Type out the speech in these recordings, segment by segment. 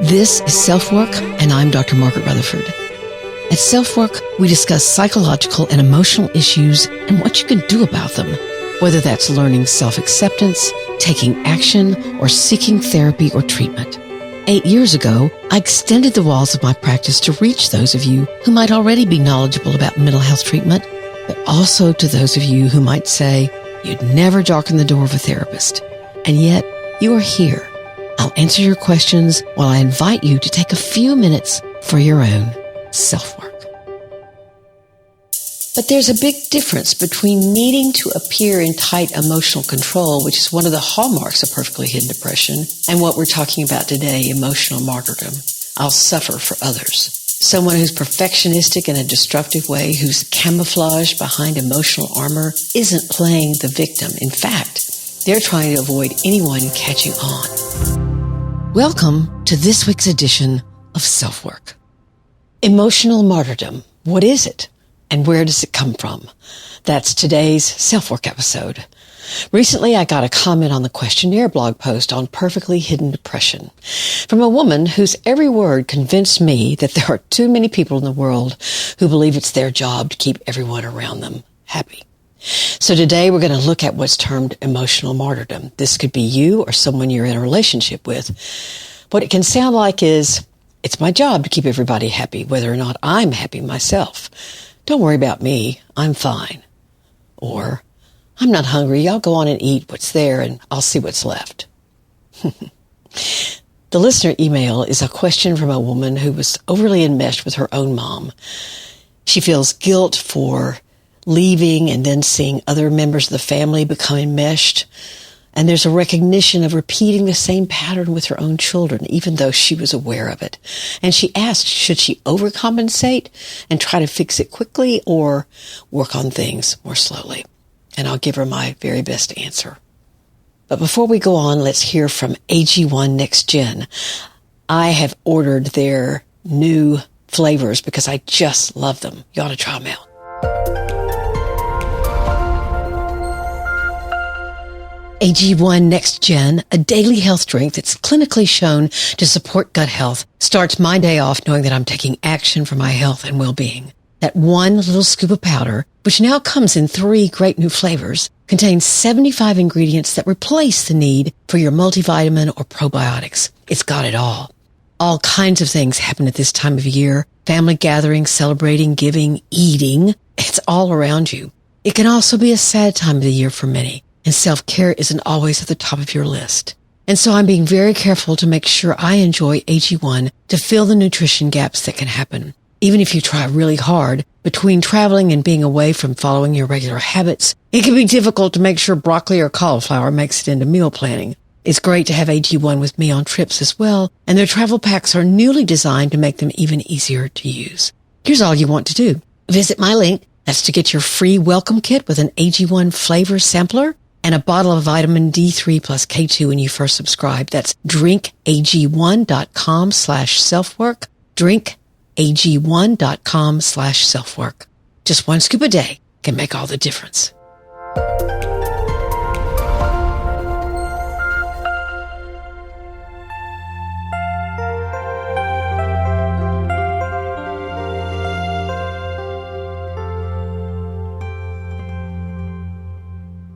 This is SelfWork, and I'm Dr. Margaret Rutherford. At SelfWork, we discuss psychological and emotional issues and what you can do about them, whether that's learning self-acceptance, taking action, or seeking therapy or treatment. 8 years ago, I extended the walls of my practice to reach those of you who might already be knowledgeable about mental health treatment, but also to those of you who might say you'd never darken the door of a therapist. And yet, you are here. I'll answer your questions while I invite you to take a few minutes for your own self-work. But there's a big difference between needing to appear in tight emotional control, which is one of the hallmarks of perfectly hidden depression, and what we're talking about today, emotional martyrdom. I'll suffer for others. Someone who's perfectionistic in a destructive way, who's camouflaged behind emotional armor, isn't playing the victim. In fact, they're trying to avoid anyone catching on. Welcome to this week's edition of SelfWork. Emotional martyrdom. What is it? And where does it come from? That's today's SelfWork episode. Recently, I got a comment on the questionnaire blog post on perfectly hidden depression from a woman whose every word convinced me that there are too many people in the world who believe it's their job to keep everyone around them happy. So today we're going to look at what's termed emotional martyrdom. This could be you or someone you're in a relationship with. What it can sound like is, it's my job to keep everybody happy, whether or not I'm happy myself. Don't worry about me, I'm fine. Or, I'm not hungry, I'll go on and eat what's there and I'll see what's left. The listener email is a question from a woman who was overly enmeshed with her own mom. She feels guilt for leaving and then seeing other members of the family become enmeshed. And there's a recognition of repeating the same pattern with her own children, even though she was aware of it. And she asked, should she overcompensate and try to fix it quickly or work on things more slowly? And I'll give her my very best answer. But before we go on, let's hear from AG1 Next Gen. I have ordered their new flavors because I just love them. You ought to try them out. AG1 Next Gen, a daily health drink that's clinically shown to support gut health, starts my day off knowing that I'm taking action for my health and well-being. That one little scoop of powder, which now comes in 3 great new flavors, contains 75 ingredients that replace the need for your multivitamin or probiotics. It's got it all. All kinds of things happen at this time of year. Family gatherings, celebrating, giving, eating. It's all around you. It can also be a sad time of the year for many. And self-care isn't always at the top of your list. And so I'm being very careful to make sure I enjoy AG1 to fill the nutrition gaps that can happen. Even if you try really hard, between traveling and being away from following your regular habits, it can be difficult to make sure broccoli or cauliflower makes it into meal planning. It's great to have AG1 with me on trips as well, and their travel packs are newly designed to make them even easier to use. Here's all you want to do. Visit my link. That's to get your free welcome kit with an AG1 flavor sampler and a bottle of vitamin D3 plus K2 when you first subscribe. That's drinkag1.com/selfwork. drinkag1.com/selfwork. Just 1 scoop a day can make all the difference.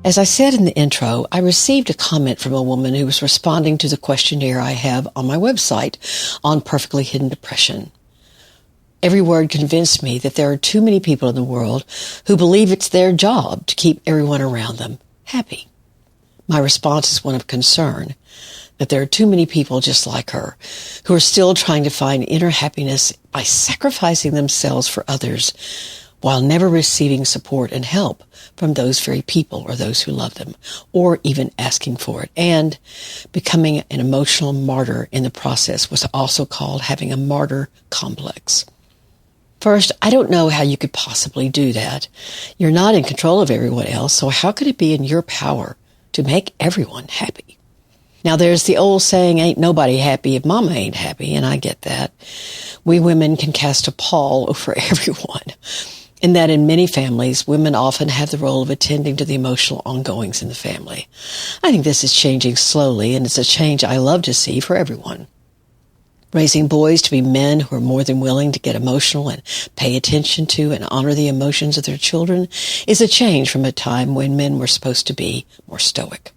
As I said in the intro, I received a comment from a woman who was responding to the questionnaire I have on my website on perfectly hidden depression. Every word convinced me that there are too many people in the world who believe it's their job to keep everyone around them happy. My response is one of concern that there are too many people just like her who are still trying to find inner happiness by sacrificing themselves for others while never receiving support and help from those very people or those who love them, or even asking for it. And becoming an emotional martyr in the process was also called having a martyr complex. First, I don't know how you could possibly do that. You're not in control of everyone else, so how could it be in your power to make everyone happy? Now, there's the old saying, ain't nobody happy if mama ain't happy, and I get that. We women can cast a pall over everyone. In that in many families, women often have the role of attending to the emotional ongoings in the family. I think this is changing slowly, and it's a change I love to see for everyone. Raising boys to be men who are more than willing to get emotional and pay attention to and honor the emotions of their children is a change from a time when men were supposed to be more stoic.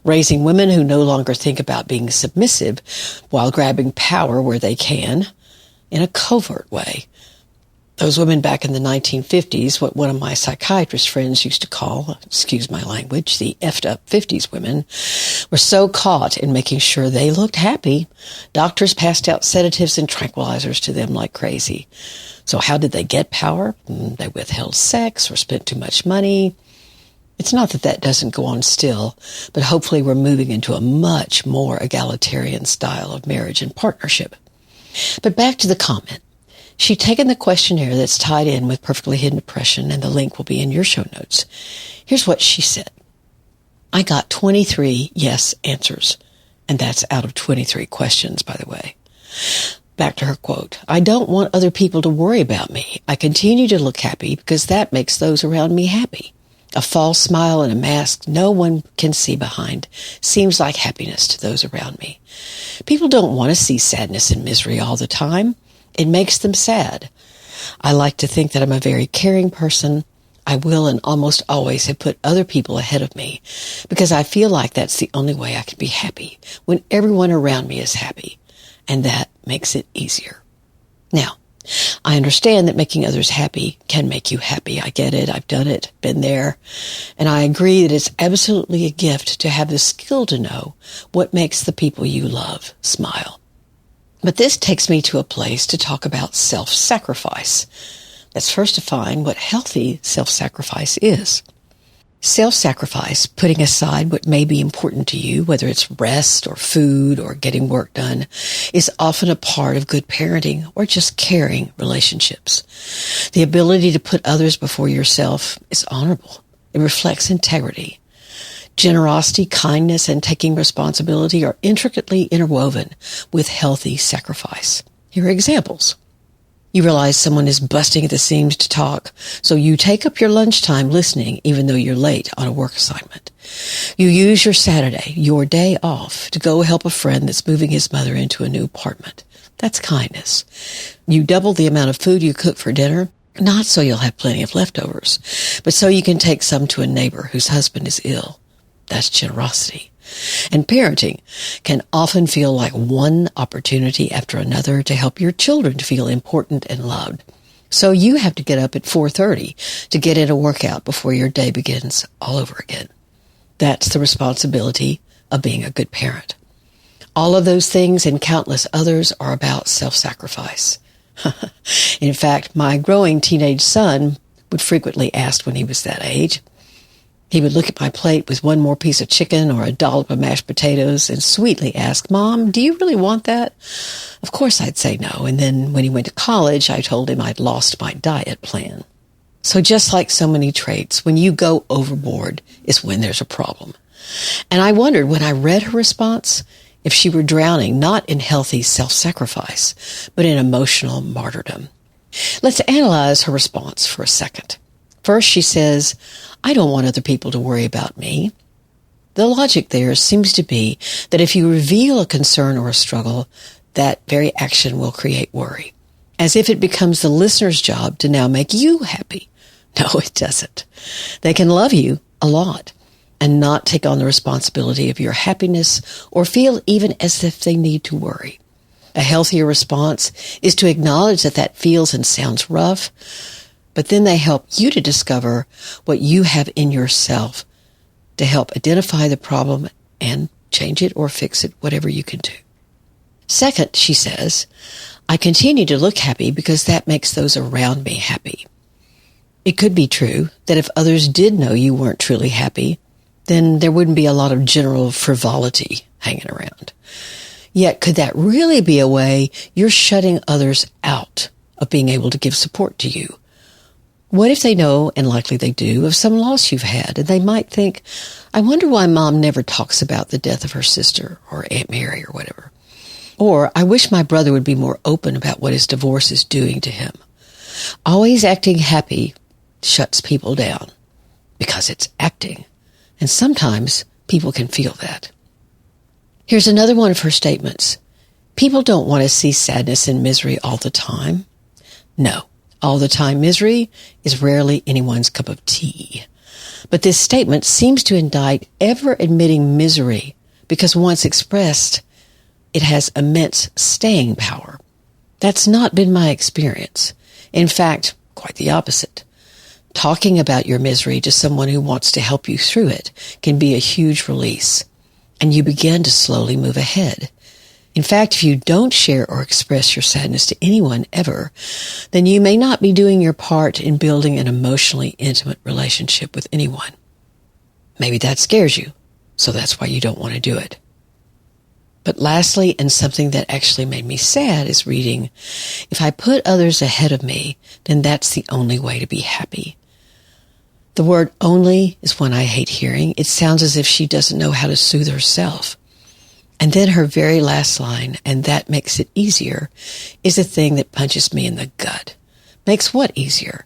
Raising women who no longer think about being submissive while grabbing power where they can in a covert way. Those women back in the 1950s, what one of my psychiatrist friends used to call, excuse my language, the effed up 50s women, were so caught in making sure they looked happy, doctors passed out sedatives and tranquilizers to them like crazy. So how did they get power? They withheld sex or spent too much money. It's not that that doesn't go on still, but hopefully we're moving into a much more egalitarian style of marriage and partnership. But back to the comment. She'd taken the questionnaire that's tied in with perfectly hidden depression, and the link will be in your show notes. Here's what she said. I got 23 yes answers, and that's out of 23 questions, by the way. Back to her quote. I don't want other people to worry about me. I continue to look happy because that makes those around me happy. A false smile and a mask no one can see behind seems like happiness to those around me. People don't want to see sadness and misery all the time. It makes them sad. I like to think that I'm a very caring person. I will and almost always have put other people ahead of me because I feel like that's the only way I can be happy, when everyone around me is happy, and that makes it easier. Now, I understand that making others happy can make you happy. I get it. I've done it, been there. And I agree that it's absolutely a gift to have the skill to know what makes the people you love smile. But this takes me to a place to talk about self-sacrifice. Let's first define what healthy self-sacrifice is. Self-sacrifice, putting aside what may be important to you, whether it's rest or food or getting work done, is often a part of good parenting or just caring relationships. The ability to put others before yourself is honorable. It reflects integrity. Generosity, kindness, and taking responsibility are intricately interwoven with healthy sacrifice. Here are examples. You realize someone is busting at the seams to talk, so you take up your lunchtime listening even though you're late on a work assignment. You use your Saturday, your day off, to go help a friend that's moving his mother into a new apartment. That's kindness. You double the amount of food you cook for dinner, not so you'll have plenty of leftovers, but so you can take some to a neighbor whose husband is ill. That's generosity. And parenting can often feel like one opportunity after another to help your children feel important and loved. So you have to get up at 4:30 to get in a workout before your day begins all over again. That's the responsibility of being a good parent. All of those things and countless others are about self-sacrifice. In fact, my growing teenage son would frequently ask when he was that age, he would look at my plate with one more piece of chicken or a dollop of mashed potatoes and sweetly ask, Mom, do you really want that? Of course I'd say no. And then when he went to college, I told him I'd lost my diet plan. So just like so many traits, when you go overboard is when there's a problem. And I wondered when I read her response if she were drowning not in healthy self-sacrifice, but in emotional martyrdom. Let's analyze her response for a second. First, she says, I don't want other people to worry about me. The logic there seems to be that if you reveal a concern or a struggle, that very action will create worry, as if it becomes the listener's job to now make you happy. No, it doesn't. They can love you a lot and not take on the responsibility of your happiness or feel even as if they need to worry. A healthier response is to acknowledge that that feels and sounds rough, but then they help you to discover what you have in yourself to help identify the problem and change it or fix it, whatever you can do. Second, she says, I continue to look happy because that makes those around me happy. It could be true that if others did know you weren't truly happy, then there wouldn't be a lot of general frivolity hanging around. Yet, could that really be a way you're shutting others out of being able to give support to you? What if they know, and likely they do, of some loss you've had, and they might think, I wonder why Mom never talks about the death of her sister or Aunt Mary or whatever. Or, I wish my brother would be more open about what his divorce is doing to him. Always acting happy shuts people down because it's acting, and sometimes people can feel that. Here's another one of her statements. People don't want to see sadness and misery all the time. No, all the time misery is rarely anyone's cup of tea. But this statement seems to indict ever admitting misery because once expressed, it has immense staying power. That's not been my experience. In fact, quite the opposite. Talking about your misery to someone who wants to help you through it can be a huge release, and you begin to slowly move ahead. In fact, if you don't share or express your sadness to anyone ever, then you may not be doing your part in building an emotionally intimate relationship with anyone. Maybe that scares you, so that's why you don't want to do it. But lastly, and something that actually made me sad, is reading, if I put others ahead of me, then that's the only way to be happy. The word only is one I hate hearing. It sounds as if she doesn't know how to soothe herself. And then her very last line, and that makes it easier, is the thing that punches me in the gut. Makes what easier?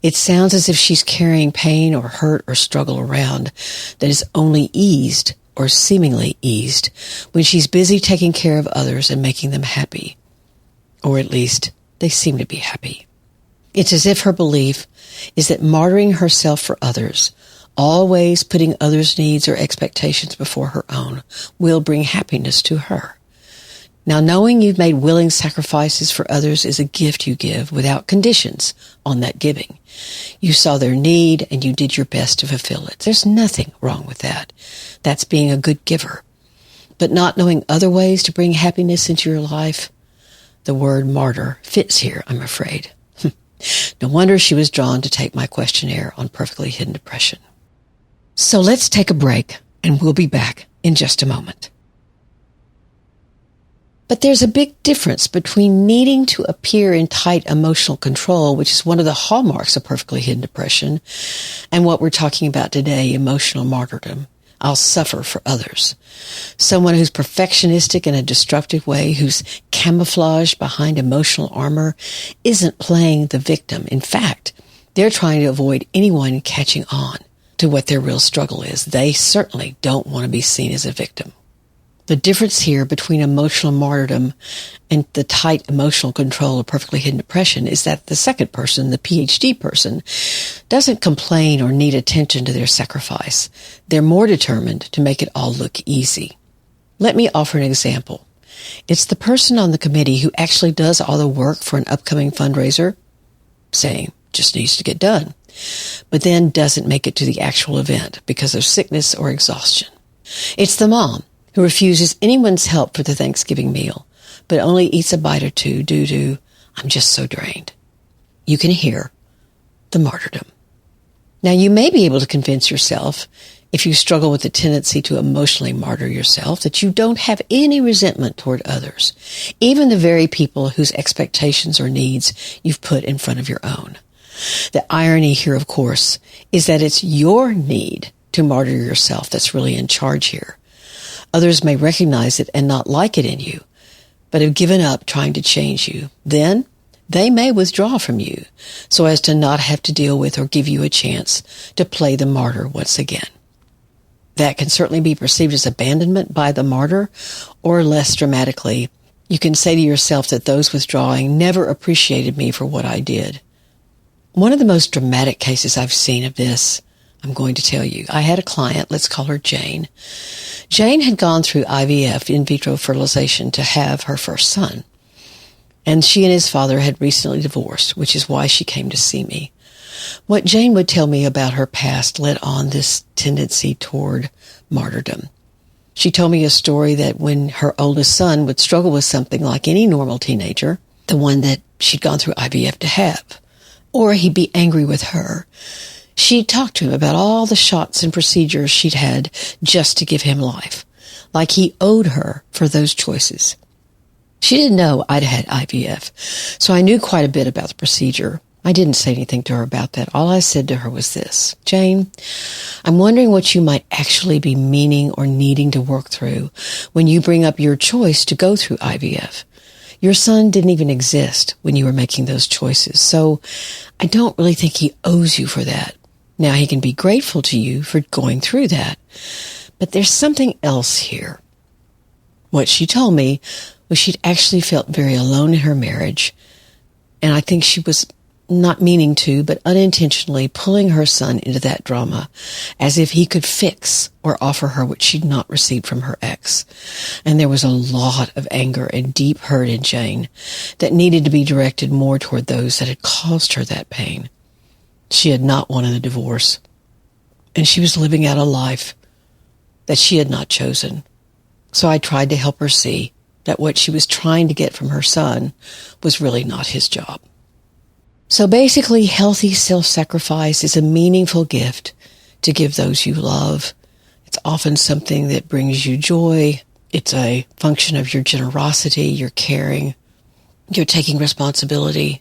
It sounds as if she's carrying pain or hurt or struggle around that is only eased or seemingly eased when she's busy taking care of others and making them happy. Or at least they seem to be happy. It's as if her belief is that martyring herself for others, always putting others' needs or expectations before her own, will bring happiness to her. Now, knowing you've made willing sacrifices for others is a gift you give without conditions on that giving. You saw their need and you did your best to fulfill it. There's nothing wrong with that. That's being a good giver. But not knowing other ways to bring happiness into your life, the word martyr fits here, I'm afraid. No wonder she was drawn to take my questionnaire on perfectly hidden depression. So let's take a break, and we'll be back in just a moment. But there's a big difference between needing to appear in tight emotional control, which is one of the hallmarks of perfectly hidden depression, and what we're talking about today, emotional martyrdom. I'll suffer for others. Someone who's perfectionistic in a destructive way, who's camouflaged behind emotional armor, isn't playing the victim. In fact, they're trying to avoid anyone catching on to what their real struggle is. They certainly don't want to be seen as a victim. The difference here between emotional martyrdom and the tight emotional control of perfectly hidden depression is that the second person, the PhD person, doesn't complain or need attention to their sacrifice. They're more determined to make it all look easy. Let me offer an example. It's the person on the committee who actually does all the work for an upcoming fundraiser, saying just needs to get done, but then doesn't make it to the actual event because of sickness or exhaustion. It's the mom who refuses anyone's help for the Thanksgiving meal, but only eats a bite or two due to, I'm just so drained. You can hear the martyrdom. Now, you may be able to convince yourself, if you struggle with the tendency to emotionally martyr yourself, that you don't have any resentment toward others, even the very people whose expectations or needs you've put in front of your own. The irony here, of course, is that it's your need to martyr yourself that's really in charge here. Others may recognize it and not like it in you, but have given up trying to change you. Then they may withdraw from you so as to not have to deal with or give you a chance to play the martyr once again. That can certainly be perceived as abandonment by the martyr, or less dramatically, you can say to yourself that those withdrawing never appreciated me for what I did. One of the most dramatic cases I've seen of this, I'm going to tell you. I had a client, let's call her Jane. Jane had gone through IVF, in vitro fertilization, to have her first son. And she and his father had recently divorced, which is why she came to see me. What Jane would tell me about her past led on this tendency toward martyrdom. She told me a story that when her oldest son would struggle with something like any normal teenager, the one that she'd gone through IVF to have, or he'd be angry with her, she'd talk to him about all the shots and procedures she'd had just to give him life, like he owed her for those choices. She didn't know I'd had IVF, so I knew quite a bit about the procedure. I didn't say anything to her about that. All I said to her was this: Jane, I'm wondering what you might actually be meaning or needing to work through when you bring up your choice to go through IVF. Your son didn't even exist when you were making those choices, so I don't really think he owes you for that. Now, he can be grateful to you for going through that, but there's something else here. What she told me was she'd actually felt very alone in her marriage, and I think she was not meaning to, but unintentionally pulling her son into that drama as if he could fix or offer her what she'd not received from her ex. And there was a lot of anger and deep hurt in Jane that needed to be directed more toward those that had caused her that pain. She had not wanted a divorce, and she was living out a life that she had not chosen. So I tried to help her see that what she was trying to get from her son was really not his job. So basically, healthy self-sacrifice is a meaningful gift to give those you love. It's often something that brings you joy. It's a function of your generosity, your caring, your taking responsibility.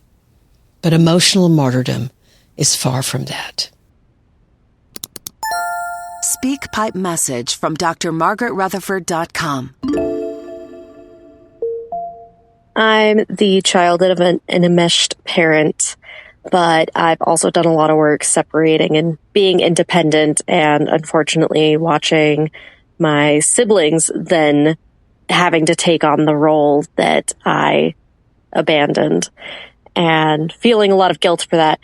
But emotional martyrdom is far from that. Speak Pipe message from drmargaretrutherford.com. I'm the child of an enmeshed parent, but I've also done a lot of work separating and being independent, and unfortunately watching my siblings then having to take on the role that I abandoned and feeling a lot of guilt for that.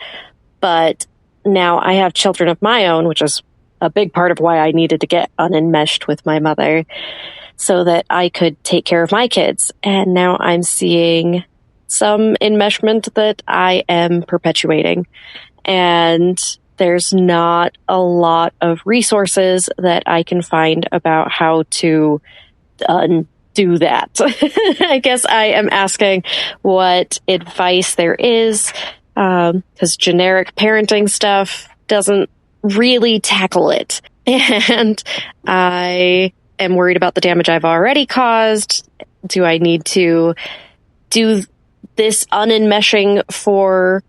But now I have children of my own, which is a big part of why I needed to get unenmeshed with my mother, so that I could take care of my kids. And now I'm seeing some enmeshment that I am perpetuating. And there's not a lot of resources that I can find about how to undo that. I guess I am asking what advice there is, because generic parenting stuff doesn't really tackle it. And I am worried about the damage I've already caused. Do I need to do this unenmeshing for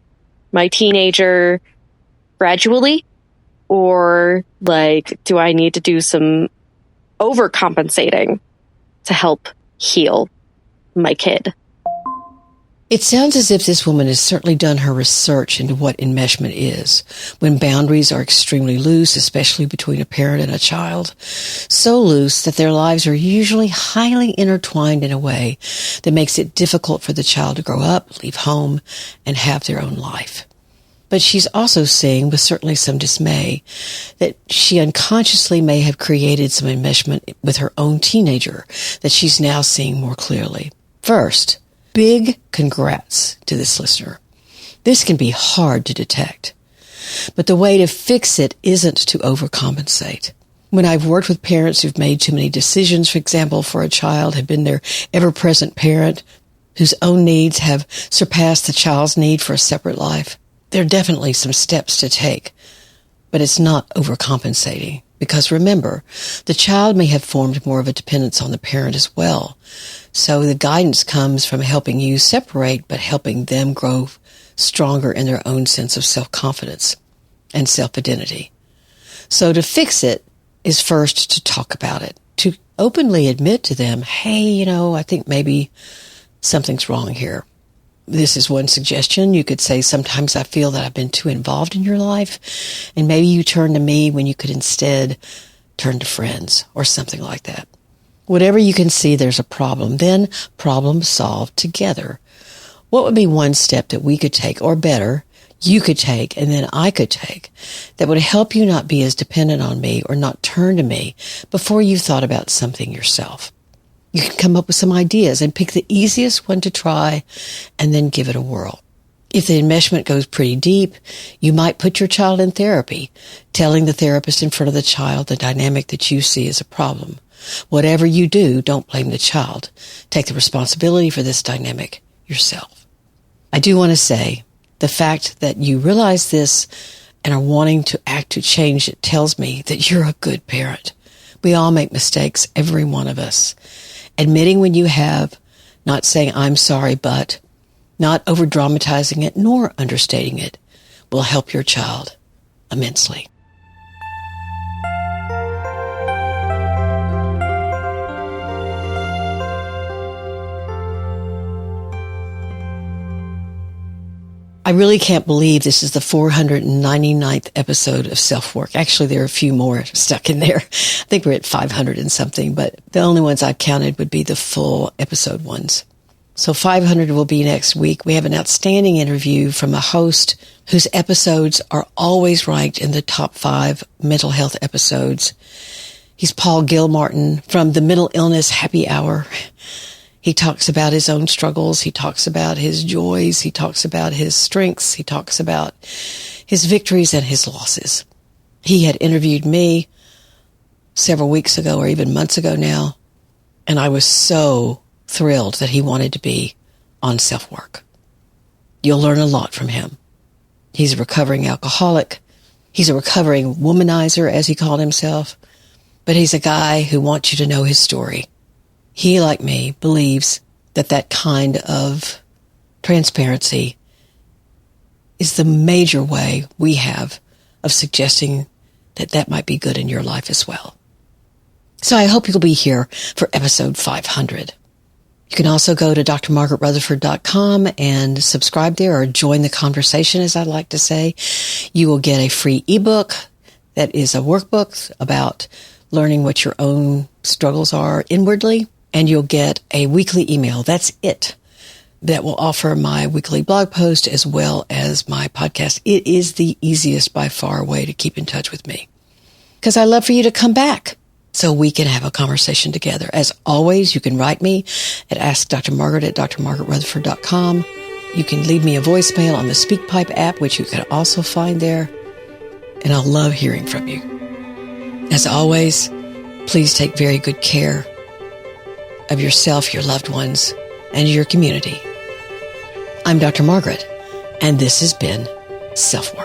my teenager gradually? Or do I need to do some overcompensating to help heal my kid? It sounds as if this woman has certainly done her research into what enmeshment is, when boundaries are extremely loose, especially between a parent and a child, so loose that their lives are usually highly intertwined in a way that makes it difficult for the child to grow up, leave home, and have their own life. But she's also seeing, with certainly some dismay, that she unconsciously may have created some enmeshment with her own teenager that she's now seeing more clearly. First, big congrats to this listener. This can be hard to detect, but the way to fix it isn't to overcompensate. When I've worked with parents who've made too many decisions, for example, for a child, have been their ever-present parent, whose own needs have surpassed the child's need for a separate life, there are definitely some steps to take, but it's not overcompensating. Because remember, the child may have formed more of a dependence on the parent as well. So the guidance comes from helping you separate, but helping them grow stronger in their own sense of self-confidence and self-identity. So to fix it is first to talk about it, to openly admit to them, hey, I think maybe something's wrong here. This is one suggestion. You could say, sometimes I feel that I've been too involved in your life, and maybe you turn to me when you could instead turn to friends or something like that. Whatever you can see there's a problem, then problem solve together. What would be one step that we could take, or better, you could take and then I could take, that would help you not be as dependent on me or not turn to me before you thought about something yourself? You can come up with some ideas and pick the easiest one to try and then give it a whirl. If the enmeshment goes pretty deep, you might put your child in therapy, telling the therapist in front of the child the dynamic that you see as a problem. Whatever you do, don't blame the child. Take the responsibility for this dynamic yourself. I do want to say, the fact that you realize this and are wanting to act to change it tells me that you're a good parent. We all make mistakes, every one of us. Admitting when you have, not saying I'm sorry, but not over-dramatizing it nor understating it will help your child immensely. I really can't believe this is the 499th episode of SelfWork. Actually, there are a few more stuck in there. I think we're at 500 and something, but the only ones I've counted would be the full episode ones. So 500 will be next week. We have an outstanding interview from a host whose episodes are always ranked in the top 5 mental health episodes. He's Paul Gilmartin from the Mental Illness Happy Hour. He talks about his own struggles. He talks about his joys. He talks about his strengths. He talks about his victories and his losses. He had interviewed me several weeks ago or even months ago now, and I was so thrilled that he wanted to be on SelfWork. You'll learn a lot from him. He's a recovering alcoholic. He's a recovering womanizer, as he called himself, but he's a guy who wants you to know his story. He, like me, believes that that kind of transparency is the major way we have of suggesting that that might be good in your life as well. So I hope you'll be here for episode 500. You can also go to drmargaretrutherford.com and subscribe there, or join the conversation, as I like to say. You will get a free ebook that is a workbook about learning what your own struggles are inwardly. And you'll get a weekly email. That's it. That will offer my weekly blog post as well as my podcast. It is the easiest by far way to keep in touch with me, because I love for you to come back so we can have a conversation together. As always, you can write me at askdrmargaret@drmargaretrutherford.com. You can leave me a voicemail on the SpeakPipe app, which you can also find there. And I'll love hearing from you. As always, please take very good care of yourself, your loved ones, and your community. I'm Dr. Margaret, and this has been SelfWork.